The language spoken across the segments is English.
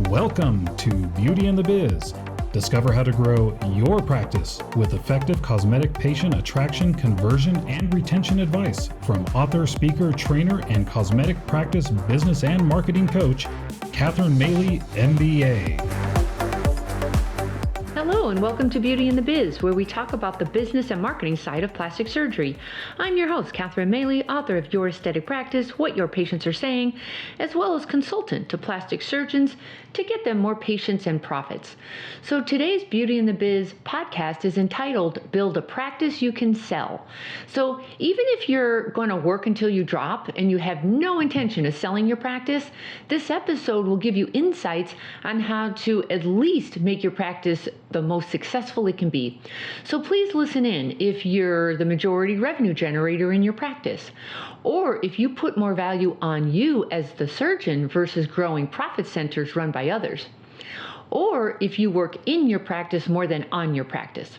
Welcome to Beauty and the Biz. Discover how to grow your practice with effective cosmetic patient attraction, conversion, and retention advice from author, speaker, trainer, and cosmetic practice business and marketing coach, Catherine Maley, MBA. Hello and welcome to Beauty and the Biz, where we talk about the business and marketing side of plastic surgery. I'm your host, Catherine Maley, author of Your Aesthetic Practice, What Your Patients Are Saying, as well as consultant to plastic surgeons to get them more patients and profits. So today's Beauty and the Biz podcast is entitled, Build a Practice You Can Sell. So even if you're going to work until you drop and you have no intention of selling your practice, this episode will give you insights on how to at least make your practice the most successful it can be. So please listen in if you're the majority revenue generator in your practice, or if you put more value on you as the surgeon versus growing profit centers run by others, or if you work in your practice more than on your practice.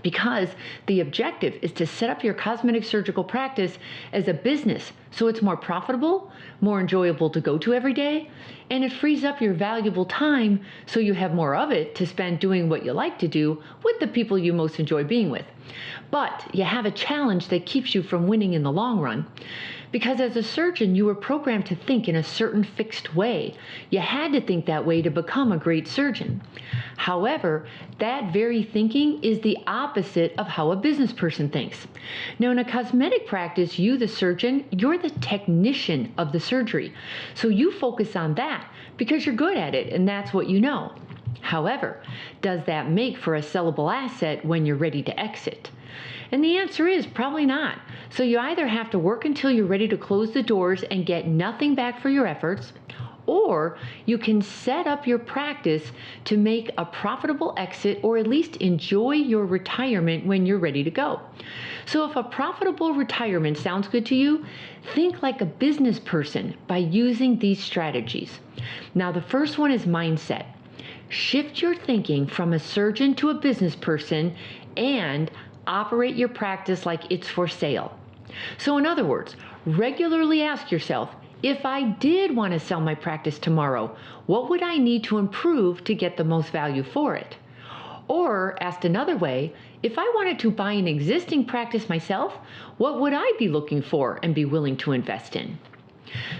Because the objective is to set up your cosmetic surgical practice as a business so it's more profitable, more enjoyable to go to every day, and it frees up your valuable time so you have more of it to spend doing what you like to do with the people you most enjoy being with. But you have a challenge that keeps you from winning in the long run. Because as a surgeon, you were programmed to think in a certain fixed way. You had to think that way to become a great surgeon. However, that very thinking is the opposite of how a business person thinks. Now, in a cosmetic practice, you, the surgeon, you're the technician of the surgery. So you focus on that because you're good at it and that's what you know. However, does that make for a sellable asset when you're ready to exit? And the answer is probably not. So you either have to work until you're ready to close the doors and get nothing back for your efforts, or you can set up your practice to make a profitable exit or at least enjoy your retirement when you're ready to go. So if a profitable retirement sounds good to you, think like a business person by using these strategies. Now, the first one is mindset. Shift your thinking from a surgeon to a business person and operate your practice like it's for sale. So in other words, regularly ask yourself, if I did want to sell my practice tomorrow, what would I need to improve to get the most value for it? Or asked another way, if I wanted to buy an existing practice myself, what would I be looking for and be willing to invest in?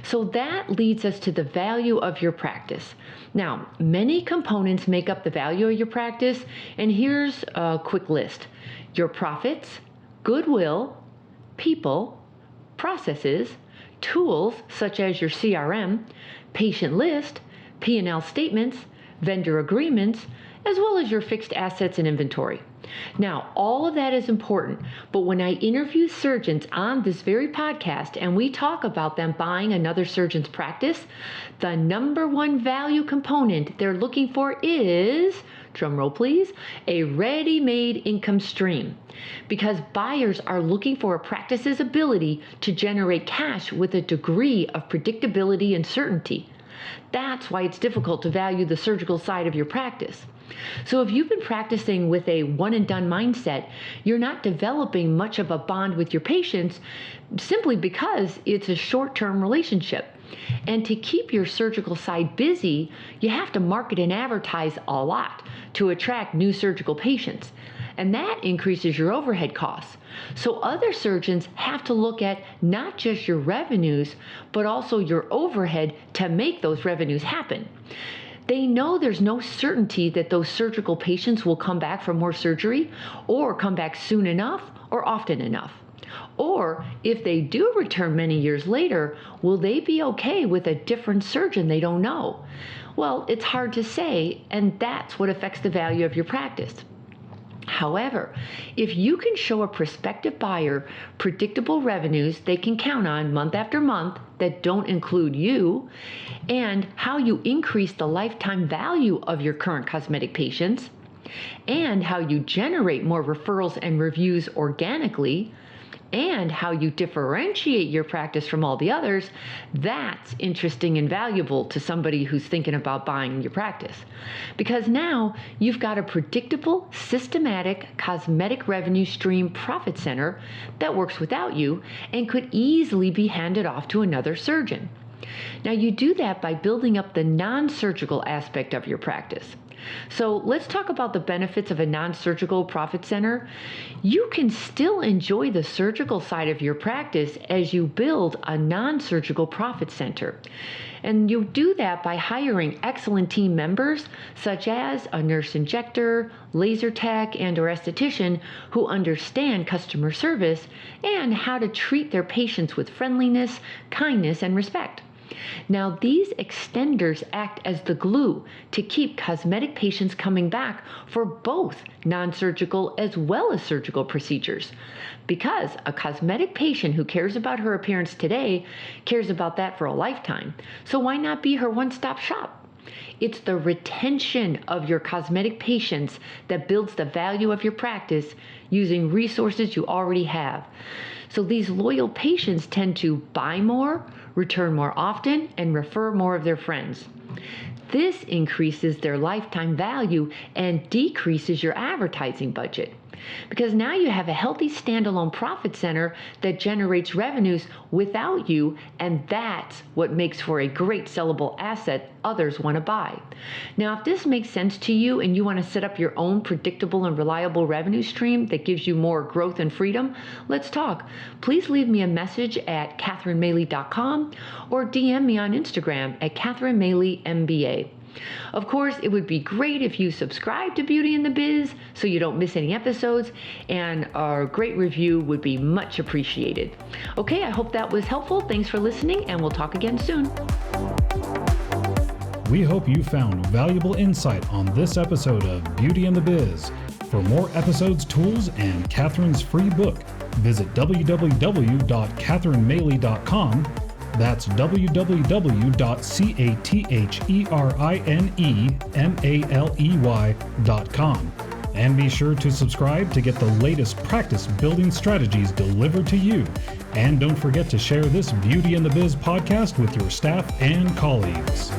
So that leads us to the value of your practice. Now, many components make up the value of your practice, and here's a quick list. Your profits, goodwill, people, processes, tools such as your CRM, patient list, P&L statements, vendor agreements, as well as your fixed assets and inventory. Now, all of that is important, but when I interview surgeons on this very podcast and we talk about them buying another surgeon's practice, the number one value component they're looking for is, drumroll please, a ready-made income stream. Because buyers are looking for a practice's ability to generate cash with a degree of predictability and certainty. That's why it's difficult to value the surgical side of your practice. So if you've been practicing with a one-and-done mindset, you're not developing much of a bond with your patients simply because it's a short-term relationship. And to keep your surgical side busy, you have to market and advertise a lot to attract new surgical patients. And that increases your overhead costs. So other surgeons have to look at not just your revenues, but also your overhead to make those revenues happen. They know there's no certainty that those surgical patients will come back for more surgery or come back soon enough or often enough. Or if they do return many years later, will they be okay with a different surgeon they don't know? Well, it's hard to say, and that's what affects the value of your practice. However, if you can show a prospective buyer predictable revenues they can count on month after month that don't include you, and how you increase the lifetime value of your current cosmetic patients, and how you generate more referrals and reviews organically, and how you differentiate your practice from all the others, that's interesting and valuable to somebody who's thinking about buying your practice. Because now you've got a predictable, systematic cosmetic revenue stream profit center that works without you and could easily be handed off to another surgeon. Now, you do that by building up the non-surgical aspect of your practice. So let's talk about the benefits of a non-surgical profit center. You can still enjoy the surgical side of your practice as you build a non-surgical profit center. And you do that by hiring excellent team members, such as a nurse injector, laser tech, and or esthetician who understand customer service and how to treat their patients with friendliness, kindness, and respect. Now, these extenders act as the glue to keep cosmetic patients coming back for both non-surgical as well as surgical procedures. Because a cosmetic patient who cares about her appearance today cares about that for a lifetime. So why not be her one-stop shop? It's the retention of your cosmetic patients that builds the value of your practice using resources you already have. So these loyal patients tend to buy more, return more often, and refer more of their friends. This increases their lifetime value and decreases your advertising budget. Because now you have a healthy standalone profit center that generates revenues without you, and that's what makes for a great sellable asset others want to buy. Now, if this makes sense to you and you want to set up your own predictable and reliable revenue stream that gives you more growth and freedom, let's talk. Please leave me a message at CatherineMaley.com or DM me on Instagram at CatherineMaleyMBA. Of course, it would be great if you subscribe to Beauty in the Biz so you don't miss any episodes, and a great review would be much appreciated. Okay, I hope that was helpful. Thanks for listening, and we'll talk again soon. We hope you found valuable insight on this episode of Beauty in the Biz. For more episodes, tools, and Catherine's free book, visit www.CatherineMaley.com. That's www.CatherineMaley.com. And be sure to subscribe to get the latest practice building strategies delivered to you. And don't forget to share this Beauty in the Biz podcast with your staff and colleagues.